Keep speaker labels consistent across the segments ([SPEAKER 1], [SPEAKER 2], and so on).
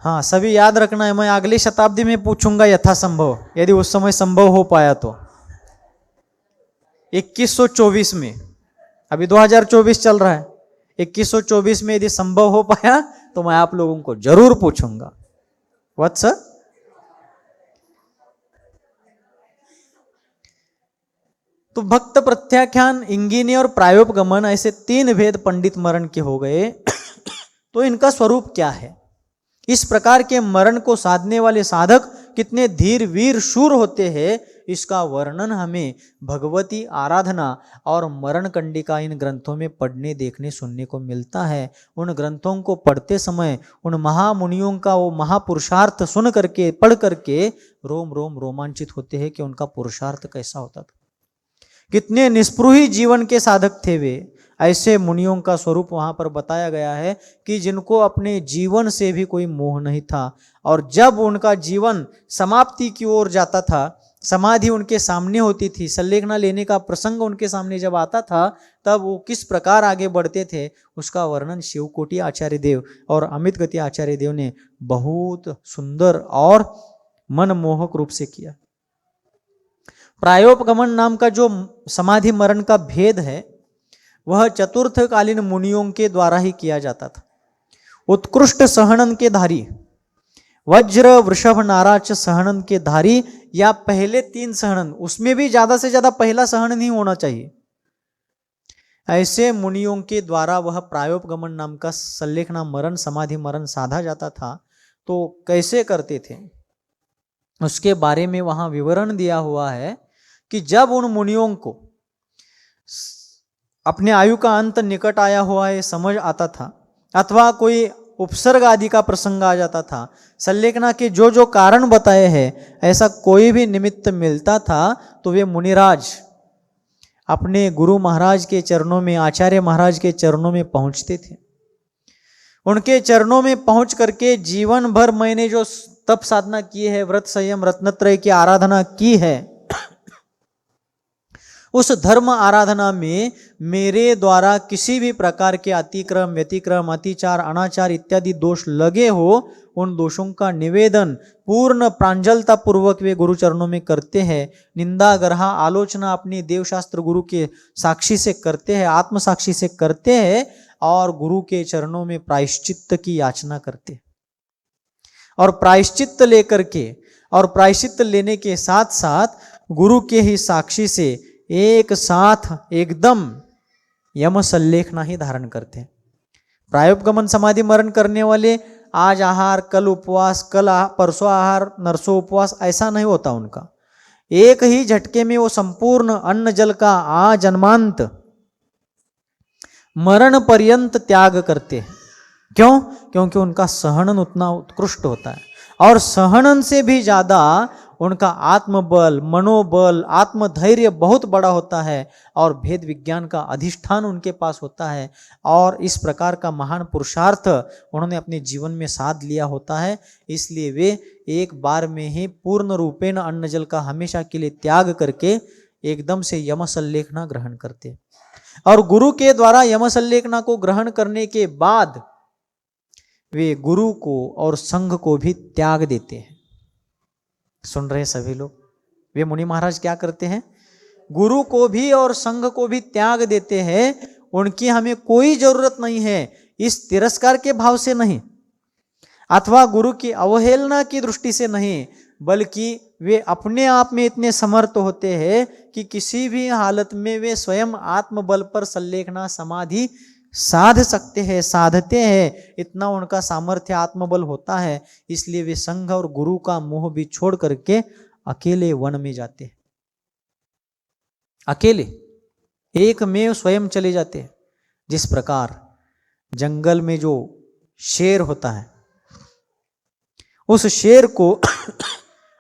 [SPEAKER 1] हाँ, सभी याद रखना है, मैं अगली शताब्दी में पूछूंगा यथासंभव, यदि उस समय संभव हो पाया तो। 2124 में, अभी 2024 चल रहा है, 2124 में यदि संभव हो पाया तो मैं आप लोगों को जरूर पूछूंगा। वत्स तो भक्त प्रत्याख्यान, इंगिनी और प्रायोपगमन, ऐसे 3 भेद पंडित मरण के हो गए। तो इनका स्वरूप क्या है? इस प्रकार के मरण को साधने वाले साधक कितने धीर वीर शूर होते हैं, इसका वर्णन हमें भगवती आराधना और मरण कंडिका इन ग्रंथों में पढ़ने, देखने, सुनने को मिलता है। उन ग्रंथों को पढ़ते समय उन महामुनियों का वो महापुरुषार्थ सुन करके, पढ़ करके रोम रोम रोमांचित होते हैं कि उनका पुरुषार्थ कैसा होता था, कितने निस्पृही जीवन के साधक थे वे। ऐसे मुनियों का स्वरूप वहां पर बताया गया है कि जिनको अपने जीवन से भी कोई मोह नहीं था, और जब उनका जीवन समाप्ति की ओर जाता था, समाधि उनके सामने होती थी, संलेखना लेने का प्रसंग उनके सामने जब आता था, तब वो किस प्रकार आगे बढ़ते थे, उसका वर्णन शिवकोटि आचार्य देव और अमित गति आचार्य देव ने बहुत सुंदर और मनमोहक रूप से किया। प्रायोपगमन नाम का जो समाधि मरण का भेद है, वह चतुर्थकालीन मुनियों के द्वारा ही किया जाता था। उत्कृष्ट सहनन के धारी, वज्र वृषभ नाराच सहनन के धारी, या पहले 3 सहनन, उसमें भी ज्यादा से ज्यादा पहला सहनन ही होना चाहिए, ऐसे मुनियों के द्वारा वह प्रायोपगमन नाम का संलेखना मरण, समाधि मरण साधा जाता था। तो कैसे करते थे उसके बारे में वहां विवरण दिया हुआ है कि जब उन मुनियों को अपने आयु का अंत निकट आया हुआ है समझ आता था, अथवा कोई उपसर्ग आदि का प्रसंग आ जाता था, संलेखना के जो जो कारण बताए हैं, ऐसा कोई भी निमित्त मिलता था, तो वे मुनिराज अपने गुरु महाराज के चरणों में, आचार्य महाराज के चरणों में पहुंचते थे। उनके चरणों में पहुंच करके जीवन भर मैंने जो तप साधना की है, व्रत संयम रत्नत्रय की आराधना की है, उस धर्म आराधना में मेरे द्वारा किसी भी प्रकार के अतिक्रम, व्यतिक्रम, अतिचार, अनाचार इत्यादि दोष लगे हो, उन दोषों का निवेदन पूर्ण प्रांजलता पूर्वक वे गुरु चरणों में करते हैं। निंदा, ग्रह, आलोचना अपने देवशास्त्र गुरु के साक्षी से करते हैं, आत्म साक्षी से करते हैं, और गुरु के चरणों में प्रायश्चित्त की याचना करते हैं। और प्रायश्चित्त लेकर के, और प्रायश्चित्त लेने के साथ साथ गुरु के ही साक्षी से एक साथ एकदम यम संलेखना ही धारण करते हैं। प्रायोपगमन समाधि मरण करने वाले आज आहार, कल उपवास, परसों आहार, नरसों उपवास, ऐसा नहीं होता उनका। एक ही झटके में वो संपूर्ण अन्न जल का आजन्मांत मरण पर्यंत त्याग करते हैं। क्यों? क्योंकि उनका सहनन उतना उत्कृष्ट होता है, और सहनन से भी ज्यादा उनका आत्मबल, मनोबल, आत्मधैर्य बहुत बड़ा होता है, और भेद विज्ञान का अधिष्ठान उनके पास होता है, और इस प्रकार का महान पुरुषार्थ उन्होंने अपने जीवन में साध लिया होता है। इसलिए वे एक बार में ही पूर्ण रूपेण अन्न जल का हमेशा के लिए त्याग करके एकदम से यम संलेखना ग्रहण करते, और गुरु के द्वारा यम संलेखना को ग्रहण करने के बाद वे गुरु को और संघ को भी त्याग देते हैं। सुन रहे सभी लोग, वे मुनि महाराज क्या करते हैं? गुरु को भी और संघ को भी त्याग देते हैं। उनकी हमें कोई जरूरत नहीं है, इस तिरस्कार के भाव से नहीं, अथवा गुरु की अवहेलना की दृष्टि से नहीं, बल्कि वे अपने आप में इतने समर्थ होते हैं कि किसी भी हालत में वे स्वयं आत्मबल पर संलेखना समाधि साध सकते हैं, साधते हैं। इतना उनका सामर्थ्य, आत्मबल होता है। इसलिए वे संघ और गुरु का मोह भी छोड़ करके अकेले वन में जाते हैं, अकेले एक में स्वयं चले जाते हैं। जिस प्रकार जंगल में जो शेर होता है, उस शेर को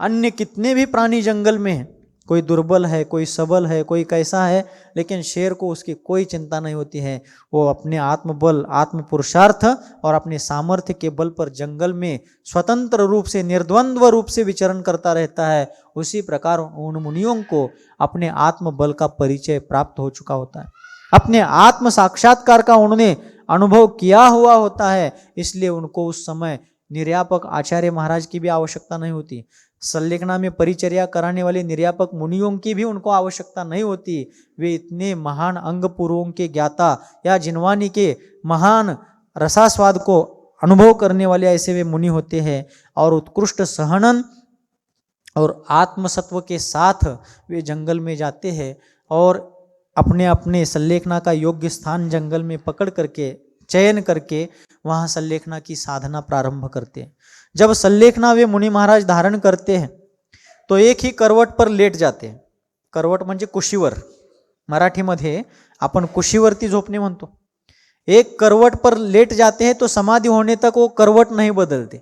[SPEAKER 1] अन्य कितने भी प्राणी जंगल में हैं, कोई दुर्बल है, कोई सबल है, कोई कैसा है, लेकिन शेर को उसकी कोई चिंता नहीं होती है। वो अपने आत्मबल, आत्म पुरुषार्थ और अपने सामर्थ्य के बल पर जंगल में स्वतंत्र रूप से, निर्द्वंद्व रूप से विचरण करता रहता है। उसी प्रकार उन मुनियों को अपने आत्मबल का परिचय प्राप्त हो चुका होता है, अपने आत्म साक्षात्कार का उन्होंने अनुभव किया हुआ होता है। इसलिए उनको उस समय निर्यापक आचार्य महाराज की भी आवश्यकता नहीं होती। सल्लेखना में परिचर्या कराने वाले निर्यापक मुनियों की भी उनको आवश्यकता नहीं होती। वे इतने महान अंग पूर्वों के ज्ञाता या जिनवानी के महान रसास्वाद को अनुभव करने वाले ऐसे वे मुनि होते हैं और उत्कृष्ट सहनन और आत्मसत्व के साथ वे जंगल में जाते हैं और अपने अपने सल्लेखना का योग्य स्थान जंगल में पकड़ करके चयन करके वहाँ सल्लेखना की साधना प्रारंभ करते हैं। जब सल्लेखना वे मुनि महाराज धारण करते हैं तो एक ही करवट पर लेट जाते हैं। करवट म्हणजे कुशीवर, मराठीमध्ये आपण कुशीवरती झोपणे म्हणतो। एक करवट पर लेट जाते हैं तो समाधि होने तक वो करवट नहीं बदलते।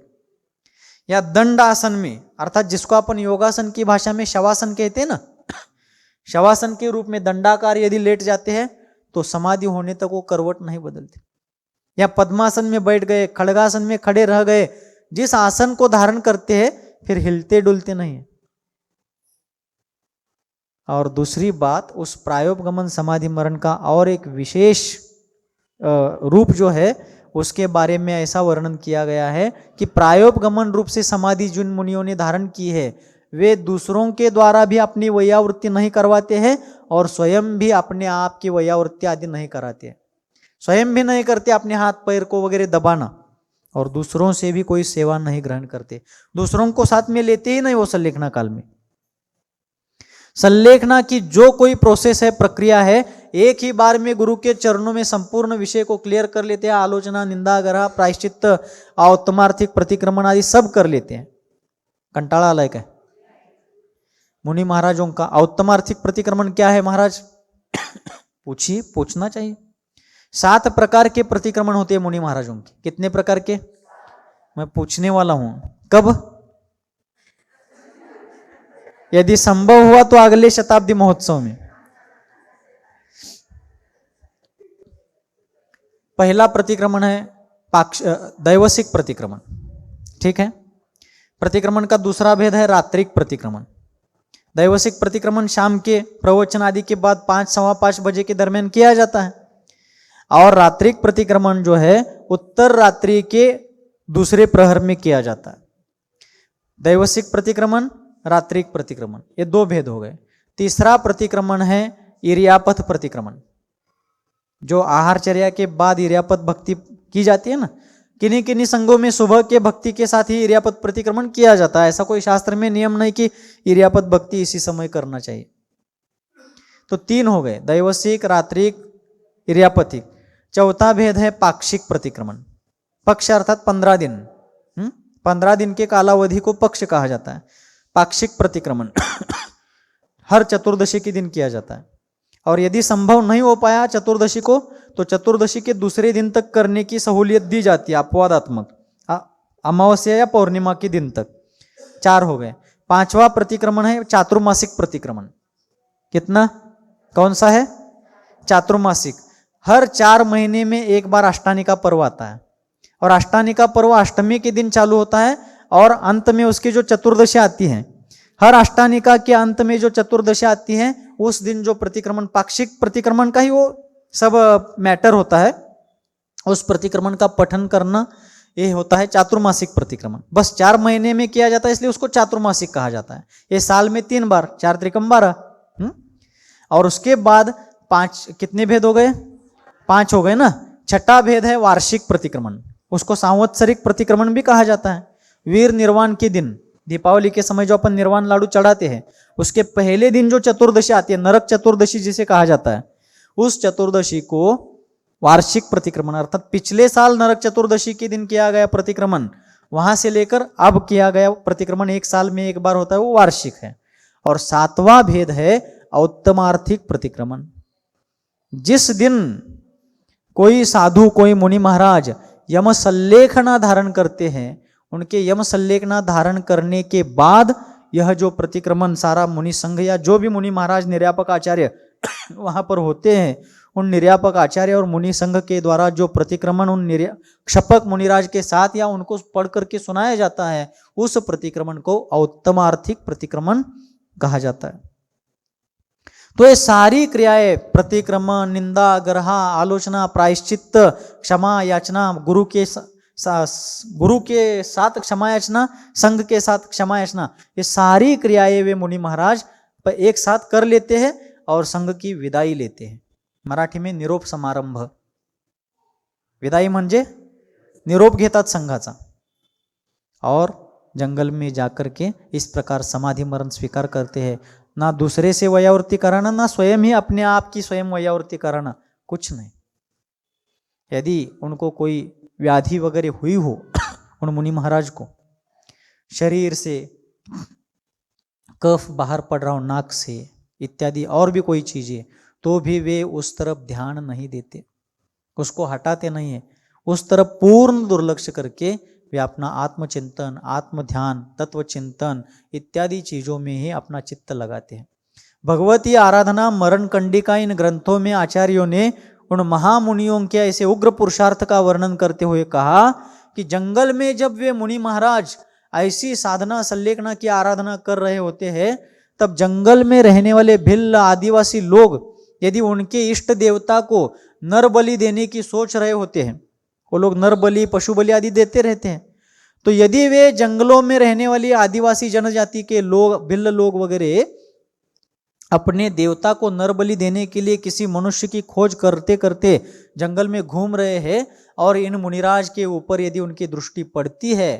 [SPEAKER 1] या दंड आसन में, अर्थात जिसको अपन योगासन की भाषा में शवासन कहते हैं ना, शवासन के रूप में दंडाकार यदि लेट जाते हैं तो समाधि होने तक वो करवट नहीं बदलते। या पद्मासन में बैठ गए, खड़गासन में खड़े रह गए, जिस आसन को धारण करते हैं फिर हिलते डुलते नहीं है। और दूसरी बात, उस प्रायोपगमन समाधि मरण का और एक विशेष रूप जो है उसके बारे में ऐसा वर्णन किया गया है कि प्रायोपगमन रूप से समाधि जिन मुनियों ने धारण की है वे दूसरों के द्वारा भी अपनी वैयावृत्ति नहीं करवाते हैं और स्वयं भी अपने आप की वैयावृत्ति आदि नहीं कराते, स्वयं भी नहीं करते अपने हाथ पैर को वगैरह दबाना, और दूसरों से भी कोई सेवा नहीं ग्रहण करते, दूसरों को साथ में लेते ही नहीं वो सल्लेखना काल में। सल्लेखना की जो कोई प्रोसेस है, प्रक्रिया है, एक ही बार में गुरु के चरणों में संपूर्ण विषय को क्लियर कर लेते हैं। आलोचना, निंदा, ग्रह, प्रायश्चित्त, औत्तमार्थिक प्रतिक्रमण आदि सब कर लेते हैं। कंटाला आलाय क्या मुनि महाराजों का? औत्तमार्थिक प्रतिक्रमण क्या है महाराज? पूछिए, पूछना चाहिए। 7 प्रकार के प्रतिक्रमण होते हैं मुनि महाराजों के। कितने प्रकार के? मैं पूछने वाला हूं। कब? यदि संभव हुआ तो अगले शताब्दी महोत्सव में। पहला प्रतिक्रमण है दैवसिक प्रतिक्रमण, ठीक है। प्रतिक्रमण का दूसरा भेद है रात्रिक प्रतिक्रमण। दैवसिक प्रतिक्रमण शाम के प्रवचन आदि के बाद 5, सवा 5 बजे के दरमियान किया जाता है, और रात्रिक प्रतिक्रमण जो है उत्तर रात्रि के दूसरे प्रहर में किया जाता है। दैवसिक प्रतिक्रमण, रात्रिक प्रतिक्रमण, ये 2 भेद हो गए। तीसरा प्रतिक्रमण है इरियापथ प्रतिक्रमण, जो आहारचर्या के बाद इरियापथ भक्ति की जाती है ना। किन्हीं किन्हीं संघों में सुबह के भक्ति के साथ ही इरियापथ प्रतिक्रमण किया जाता है। ऐसा कोई शास्त्र में नियम नहीं कि इरियापथ भक्ति इसी समय करना चाहिए। तो 3 हो गए, दैवसिक, रात्रिक, इरियापथिक। चौथा भेद है पाक्षिक प्रतिक्रमण। पक्ष अर्थात 15 दिन, 15 दिन के कालावधि को पक्ष कहा जाता है। पाक्षिक प्रतिक्रमण हर चतुर्दशी के दिन किया जाता है, और यदि संभव नहीं हो पाया चतुर्दशी को तो चतुर्दशी के दूसरे दिन तक करने की सहूलियत दी जाती है, अपवादात्मक, अमावस्या या पौर्णिमा के दिन तक। 4 हो गए। 5वां प्रतिक्रमण है चातुर्मासिक प्रतिक्रमण। कितना? कौन सा है? चातुर्मासिक। हर 4 महीने में एक बार अष्टानी का पर्व आता है, और अष्टानी का पर्व अष्टमी के दिन चालू होता है और अंत में उसकी जो चतुर्दशी आती है, हर अष्टानिका के अंत में जो चतुर्दशी आती है उस दिन जो प्रतिक्रमण, पाक्षिक प्रतिक्रमण का ही वो सब मैटर होता है, उस प्रतिक्रमण का पठन करना ये होता है चातुर्मासिक प्रतिक्रमण। बस 4 महीने में किया जाता है, इसलिए उसको चातुर्मासिक कहा जाता है। ये साल में 3 बार, 4 त्रिकम 12। और उसके बाद 5, कितने भेद हो गए? 5 हो गए ना। छठा भेद है वार्षिक प्रतिक्रमण, उसको सांवत्सरिक प्रतिक्रमण भी कहा जाता है। वीर निर्वाण के दिन, दीपावली के समय जो अपन निर्वाण लाडू चढ़ाते हैं, उसके पहले दिन जो चतुर्दशी आती है, नरक चतुर्दशी जिसे कहा जाता है, उस चतुर्दशी को वार्षिक प्रतिक्रमण, अर्थात पिछले साल नरक चतुर्दशी के दिन किया गया प्रतिक्रमण, वहां से लेकर अब किया गया प्रतिक्रमण 1 साल में 1 बार होता है, वो वार्षिक है। और 7वां भेद है औत्तमार्थिक प्रतिक्रमण। जिस दिन कोई साधु, कोई मुनि महाराज यम सल्लेखना धारण करते हैं, उनके यम सल्लेखना धारण करने के बाद यह जो प्रतिक्रमण सारा मुनि संघ या जो भी मुनि महाराज निर्यापक आचार्य वहां पर होते हैं, उन निर्यापक आचार्य और मुनि संघ के द्वारा जो प्रतिक्रमण उन क्षपक मुनिराज के साथ या उनको पढ़ करके सुनाया जाता है, उस प्रतिक्रमण को औत्तमार्थिक प्रतिक्रमण कहा जाता है। तो ये सारी क्रियाएं, प्रतिक्रमण, निंदा, ग्रह, आलोचना, प्रायश्चित्त, क्षमा याचना, गुरु के गुरु के साथ क्षमा याचना, संघ के साथ क्षमा याचना, ये सारी क्रियाएं वे मुनि महाराज एक साथ कर लेते हैं और संघ की विदाई लेते हैं। मराठी में निरोप समारंभ, विदाई म्हणजे निरोप घेतात संघाचा और जंगल में जाकर के इस प्रकार समाधि मरण स्वीकार करते हैं। ना दूसरे से वयावृत्ति कराना, ना स्वयं ही अपने आप की स्वयं वयावृत्ति कराना, कुछ नहीं। यदि उनको कोई व्याधि वगैरह हुई हो उन मुनि महाराज को, शरीर से कफ बाहर पड़ रहा हो नाक से इत्यादि और भी कोई चीजें, तो भी वे उस तरफ ध्यान नहीं देते, उसको हटाते नहीं है। उस तरफ पूर्ण दुर्लक्ष्य करके वे अपना आत्मचिंतन, आत्म ध्यान, तत्व चिंतन इत्यादि चीजों में ही अपना चित्त लगाते हैं। भगवती आराधना मरण कंडिका इन ग्रंथों में आचार्यों ने उन महामुनियों के ऐसे उग्र पुरुषार्थ का वर्णन करते हुए कहा कि जंगल में जब वे मुनि महाराज ऐसी साधना संलेखना की आराधना कर रहे होते हैं, तब जंगल में रहने वाले भिल्ल आदिवासी लोग यदि उनके इष्ट देवता को नर बलि देने की सोच रहे होते हैं, वो लोग नर बलि पशु बलि आदि देते रहते हैं, तो यदि वे जंगलों में रहने वाली आदिवासी जनजाति के लोग, भिल्ल लोग वगैरह अपने देवता को नर बलि देने के लिए किसी मनुष्य की खोज करते करते जंगल में घूम रहे हैं और इन मुनिराज के ऊपर यदि उनकी दृष्टि पड़ती है,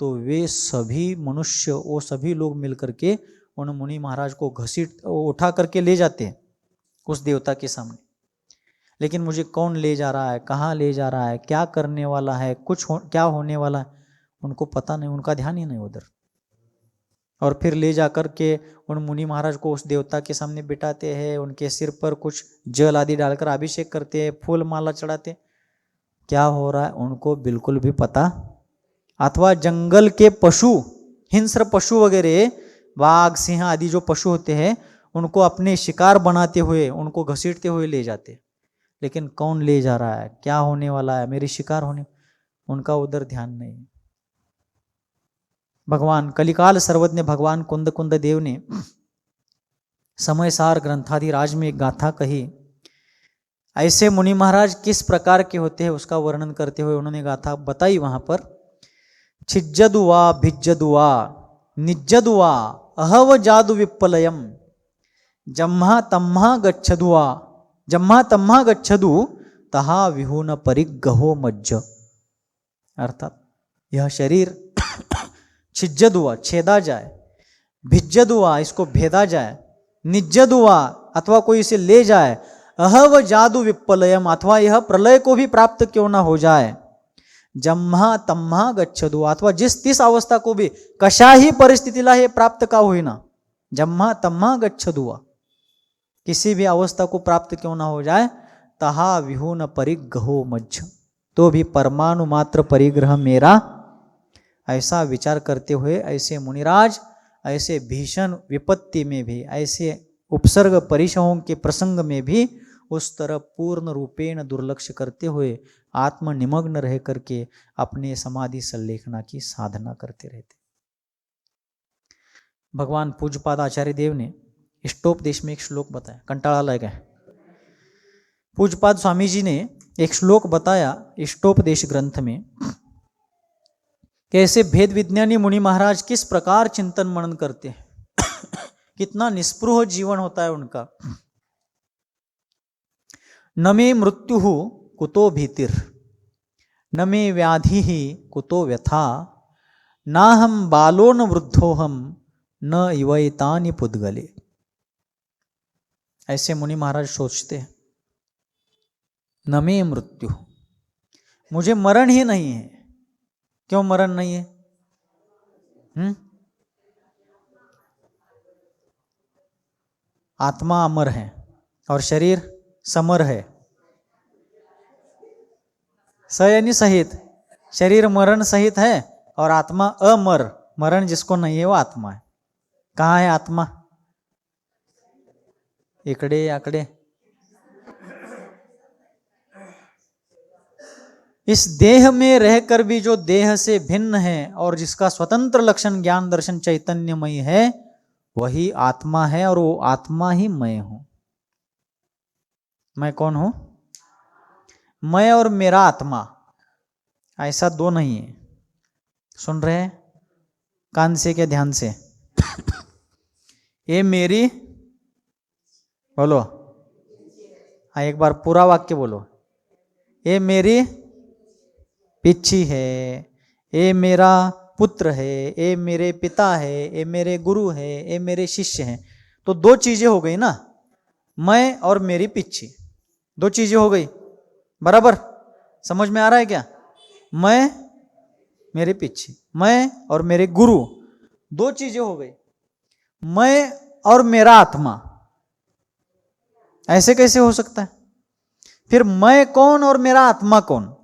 [SPEAKER 1] तो वे सभी मनुष्य, वो सभी लोग मिलकर के उन मुनि महाराज को घसीट उठा करके ले जाते हैं उस देवता के सामने। लेकिन मुझे कौन ले जा रहा है, कहाँ ले जा रहा है, क्या करने वाला है, क्या होने वाला है, उनको पता नहीं, उनका ध्यान ही नहीं उधर। और फिर ले जा कर के उन मुनि महाराज को उस देवता के सामने बिठाते हैं, उनके सिर पर कुछ जल आदि डालकर अभिषेक करते हैं, फूल माला चढ़ाते। क्या हो रहा है उनको बिल्कुल भी पता। अथवा जंगल के पशु, हिंस्र पशु वगैरह, बाघ सिंह आदि जो पशु होते हैं, उनको अपने शिकार बनाते हुए, उनको घसीटते हुए ले जाते। लेकिन कौन ले जा रहा है, क्या होने वाला है, मेरी शिकार होने, उनका उधर ध्यान नहीं। भगवान कलिकाल सर्वज्ञ भगवान कुंद कुंद देव ने समयसार ग्रंथाधिराज में एक गाथा कही। ऐसे मुनि महाराज किस प्रकार के होते हैं उसका वर्णन करते हुए उन्होंने गाथा बताई वहां पर। छिज्जदुवा भिज्जदुवा निज्जदुवा अहव जादु विप्पलयम जम्हा तम्हा गच्छदुवा जम्हा तम्हा गच्छदु तहा विहून परिग्गहो मज्ज। अर्थात यह शरीर छिज्जदुआ छेदा जाए, भिज्जदुआ इसको भेदा जाए, निज्जदुआ अथवा कोई इसे ले जाए, अहव जादु विप्पलयम अथवा यह प्रलय को भी प्राप्त क्यों ना हो जाए, जम्हा तम्हा गच्छदुआ अथवा जिस तिस अवस्था को भी कशाही परिस्थितीला हे प्राप्त का होईना, जम्हा तम्हा गच्छदुआ किसी भी अवस्था को प्राप्त क्यों ना हो जाए, तहा विहून परिग्रहो मज्ज तो भी परमाणु मात्र परिग्रह मेरा। ऐसा विचार करते हुए ऐसे मुनिराज ऐसे भीषण विपत्ति में भी, ऐसे उपसर्ग परिशहों के प्रसंग में भी उस तरह पूर्ण रूपेण दुर्लक्ष्य करते हुए आत्मनिमग्न रह करके अपने समाधि संलेखना की साधना करते रहते। भगवान पूज्यपाद आचार्य देव ने इष्टोपदेश में एक श्लोक बताया, कंटाला लग गया। पूज्यपाद स्वामी जी ने एक श्लोक बताया इष्टोपदेश ग्रंथ में, कैसे भेद विज्ञानी मुनि महाराज किस प्रकार चिंतन मनन करते हैं, कितना निस्पृह जीवन होता है उनका। न मे मृत्यु कुतो भीतिर न मे व्याधि कुतो व्यथा ना हम बालो न वृद्धो हम न इवैतानि पुद्गले। ऐसे मुनि महाराज सोचते हैं, न मे मृत्यु, मुझे मरण ही नहीं है। क्यों मरण नहीं है? आत्मा अमर है और शरीर समर है। स यानी सहित, शरीर मरण सहित है और आत्मा अमर, मरण जिसको नहीं है वो आत्मा है। कहाँ है आत्मा? इकडे आकडे। इस देह में रहकर भी जो देह से भिन्न है और जिसका स्वतंत्र लक्षण ज्ञान दर्शन चैतन्यमय है, वही आत्मा है और वो आत्मा ही मैं हूं। मैं कौन हूं? मैं और मेरा आत्मा ऐसा दो नहीं है। सुन रहे हैं? कान से क्या ध्यान से? ये मेरी, बोलो, हाँ एक बार पूरा वाक्य बोलो। ये मेरी पिच्छी है, ये मेरा पुत्र है, ये मेरे पिता है, ये मेरे गुरु है, ये मेरे शिष्य हैं। तो दो चीजें हो गई ना, मैं और मेरी पिच्छी, दो चीजें हो गई। बराबर समझ में आ रहा है क्या? मैं, मेरी पिच्छी, मैं और मेरे गुरु, दो चीजें हो गई। मैं और मेरा आत्मा, ऐसे कैसे हो सकता है? फिर मैं कौन और मेरा आत्मा कौन?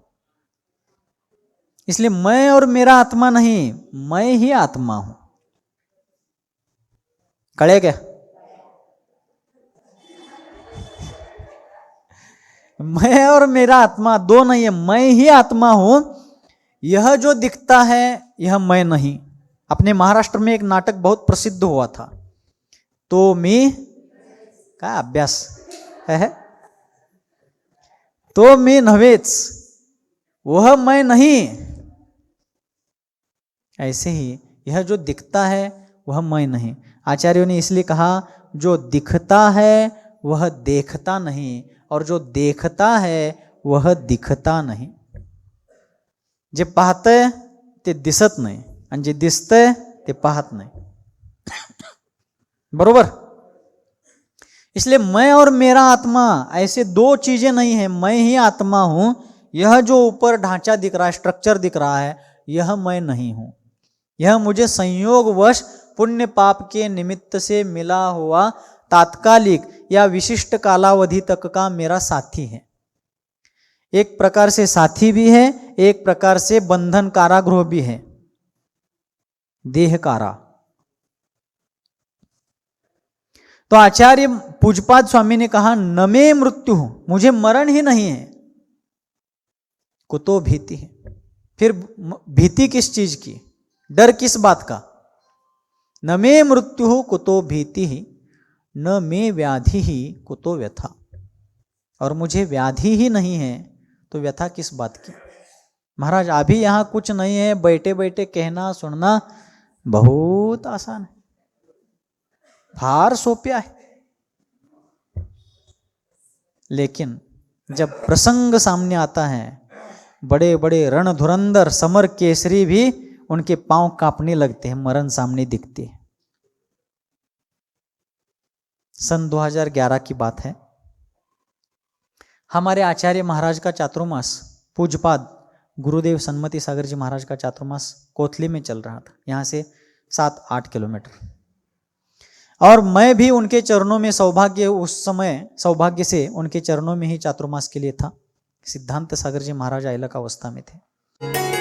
[SPEAKER 1] इसलिए मैं और मेरा आत्मा नहीं, मैं ही आत्मा हूं। कड़े क्या? मैं और मेरा आत्मा दो नहीं है, मैं ही आत्मा हूं। यह जो दिखता है यह मैं नहीं। अपने महाराष्ट्र में एक नाटक बहुत प्रसिद्ध हुआ था, तो मी का अभ्यास है, तो मी नव्हेच, वह मैं नहीं। ऐसे ही यह जो दिखता है वह मैं नहीं। आचार्यों ने इसलिए कहा जो दिखता है वह देखता नहीं, और जो देखता है वह दिखता नहीं। जे पाहतंय ते दिसत नाही, आणि जे दिसतंय ते पाहत नाही। बरोबर? इसलिए मैं और मेरा आत्मा ऐसे दो चीजें नहीं है, मैं ही आत्मा हूं। यह जो ऊपर ढांचा दिख रहा है, स्ट्रक्चर दिख रहा है, यह मैं नहीं हूं। यह मुझे संयोगवश पुण्य पाप के निमित्त से मिला हुआ तात्कालिक या विशिष्ट कालावधि तक का मेरा साथी है। एक प्रकार से साथी भी है, एक प्रकार से बंधन कारागृह भी है, देह कारा। तो आचार्य पूजपाद स्वामी ने कहा न मे मृत्यु, मुझे मरण ही नहीं है, कुतो भीति है। फिर भीति किस चीज की, डर किस बात का? न मे मृत्यु कुतो भीति ही, न मे व्याधि ही कुतो व्यथा। और मुझे व्याधि ही नहीं है तो व्यथा किस बात की? महाराज अभी यहां कुछ नहीं है, बैठे बैठे कहना सुनना बहुत आसान है, फार सोप्या है। लेकिन जब प्रसंग सामने आता है, बड़े बड़े रणधुरंधर समर केसरी भी उनके पांव कांपने लगते हैं, मरण सामने दिखती है। सन 2011 की बात है। हमारे आचार्य महाराज का चातुर्मास, पूज्यपाद गुरुदेव सन्मति सागर जी महाराज का चातुर्मास कोथली में चल रहा था, यहाँ से 7-8 किलोमीटर। और मैं भी उनके चरणों में उस समय सौभाग्य से उनके चरणों में ही चातुर्मास के लिए था। सिद्धांत सागर जी महाराज आयलक अवस्था में थे।